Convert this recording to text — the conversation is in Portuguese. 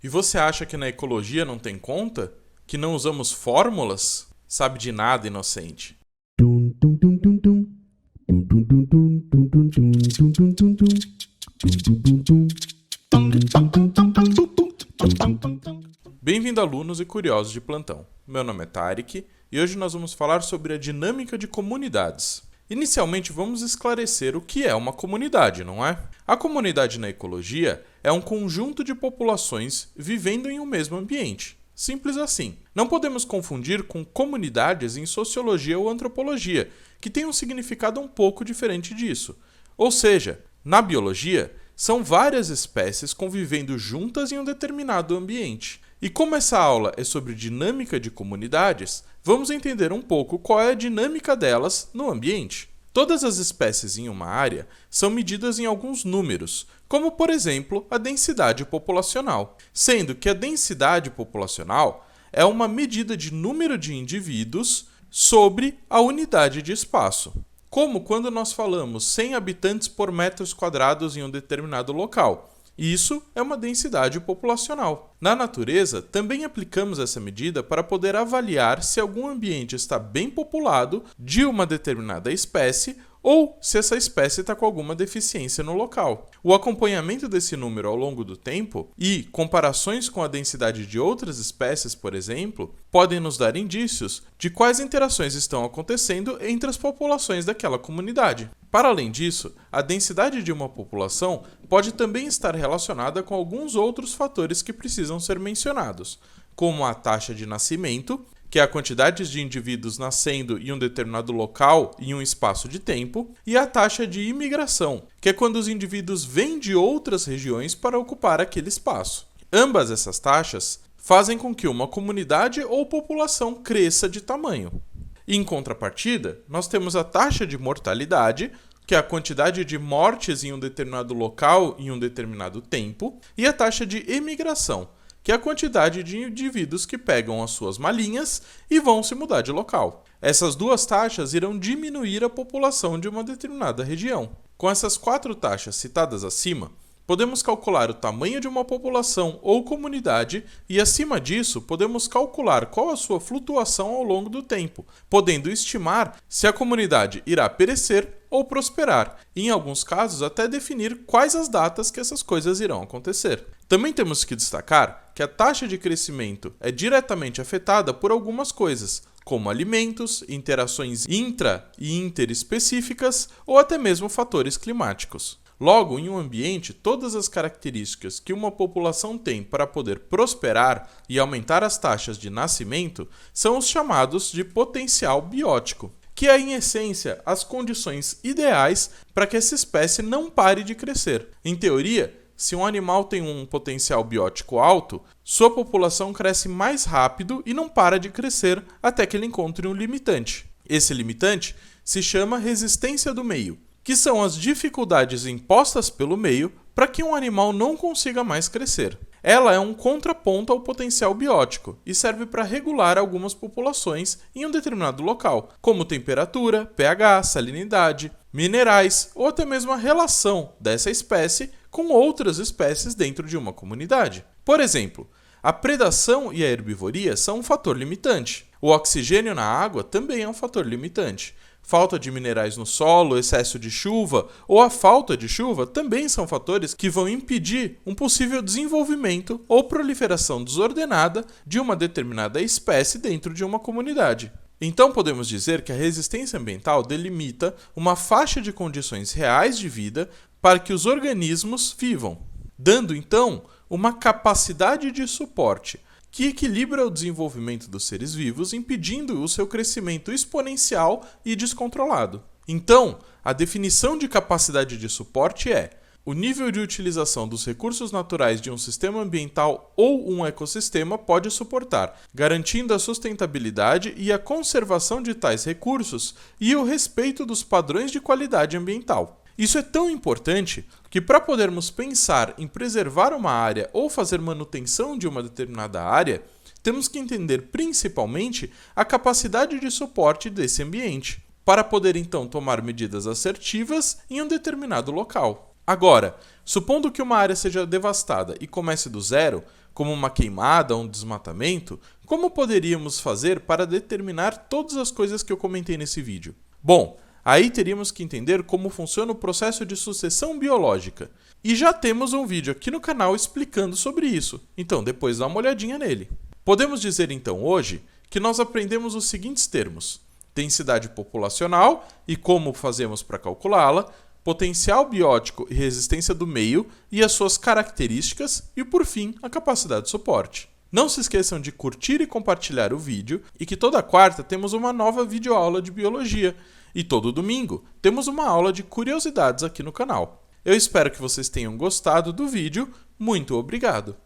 E você acha que na ecologia não tem conta? Que não usamos fórmulas? Sabe de nada, inocente. Bem-vindo, alunos e curiosos de plantão. Meu nome é Tarek e hoje nós vamos falar sobre a dinâmica de comunidades. Inicialmente, vamos esclarecer o que é uma comunidade, não é? A comunidade na ecologia é um conjunto de populações vivendo em um mesmo ambiente. Simples assim. Não podemos confundir com comunidades em sociologia ou antropologia, que têm um significado um pouco diferente disso. Ou seja, na biologia, são várias espécies convivendo juntas em um determinado ambiente. E como essa aula é sobre dinâmica de comunidades, vamos entender um pouco qual é a dinâmica delas no ambiente. Todas as espécies em uma área são medidas em alguns números, como por exemplo a densidade populacional, sendo que a densidade populacional é uma medida de número de indivíduos sobre a unidade de espaço. Como quando nós falamos 100 habitantes por metros quadrados em um determinado local. Isso é uma densidade populacional. Na natureza, também aplicamos essa medida para poder avaliar se algum ambiente está bem populado de uma determinada espécie ou se essa espécie está com alguma deficiência no local. O acompanhamento desse número ao longo do tempo e comparações com a densidade de outras espécies, por exemplo, podem nos dar indícios de quais interações estão acontecendo entre as populações daquela comunidade. Para além disso, a densidade de uma população pode também estar relacionada com alguns outros fatores que precisam ser mencionados, como a taxa de nascimento, que é a quantidade de indivíduos nascendo em um determinado local em um espaço de tempo, e a taxa de imigração, que é quando os indivíduos vêm de outras regiões para ocupar aquele espaço. Ambas essas taxas fazem com que uma comunidade ou população cresça de tamanho. Em contrapartida, nós temos a taxa de mortalidade, que é a quantidade de mortes em um determinado local em um determinado tempo, e a taxa de emigração, que é a quantidade de indivíduos que pegam as suas malinhas e vão se mudar de local. Essas duas taxas irão diminuir a população de uma determinada região. Com essas 4 taxas citadas acima, podemos calcular o tamanho de uma população ou comunidade e, acima disso, podemos calcular qual a sua flutuação ao longo do tempo, podendo estimar se a comunidade irá perecer ou prosperar, e em alguns casos até definir quais as datas que essas coisas irão acontecer. Também temos que destacar que a taxa de crescimento é diretamente afetada por algumas coisas, como alimentos, interações intra- e interespecíficas ou até mesmo fatores climáticos. Logo, em um ambiente, todas as características que uma população tem para poder prosperar e aumentar as taxas de nascimento são os chamados de potencial biótico, que é, em essência, as condições ideais para que essa espécie não pare de crescer. Em teoria, se um animal tem um potencial biótico alto, sua população cresce mais rápido e não para de crescer até que ele encontre um limitante. Esse limitante se chama resistência do meio, que são as dificuldades impostas pelo meio para que um animal não consiga mais crescer. Ela é um contraponto ao potencial biótico e serve para regular algumas populações em um determinado local, como temperatura, pH, salinidade, minerais ou até mesmo a relação dessa espécie com outras espécies dentro de uma comunidade. Por exemplo, a predação e a herbivoria são um fator limitante. O oxigênio na água também é um fator limitante. Falta de minerais no solo, excesso de chuva ou a falta de chuva também são fatores que vão impedir um possível desenvolvimento ou proliferação desordenada de uma determinada espécie dentro de uma comunidade. Então podemos dizer que a resistência ambiental delimita uma faixa de condições reais de vida para que os organismos vivam, dando então uma capacidade de suporte que equilibra o desenvolvimento dos seres vivos, impedindo o seu crescimento exponencial e descontrolado. Então, a definição de capacidade de suporte é o nível de utilização dos recursos naturais de um sistema ambiental ou um ecossistema pode suportar, garantindo a sustentabilidade e a conservação de tais recursos e o respeito dos padrões de qualidade ambiental. Isso é tão importante que, para podermos pensar em preservar uma área ou fazer manutenção de uma determinada área, temos que entender principalmente a capacidade de suporte desse ambiente, para poder então tomar medidas assertivas em um determinado local. Agora, supondo que uma área seja devastada e comece do zero, como uma queimada ou um desmatamento, como poderíamos fazer para determinar todas as coisas que eu comentei nesse vídeo? Bom, aí teríamos que entender como funciona o processo de sucessão biológica. E já temos um vídeo aqui no canal explicando sobre isso, então depois dá uma olhadinha nele. Podemos dizer então hoje que nós aprendemos os seguintes termos: densidade populacional e como fazemos para calculá-la, potencial biótico e resistência do meio e as suas características e, por fim, a capacidade de suporte. Não se esqueçam de curtir e compartilhar o vídeo e que toda quarta temos uma nova videoaula de biologia e todo domingo temos uma aula de curiosidades aqui no canal. Eu espero que vocês tenham gostado do vídeo. Muito obrigado!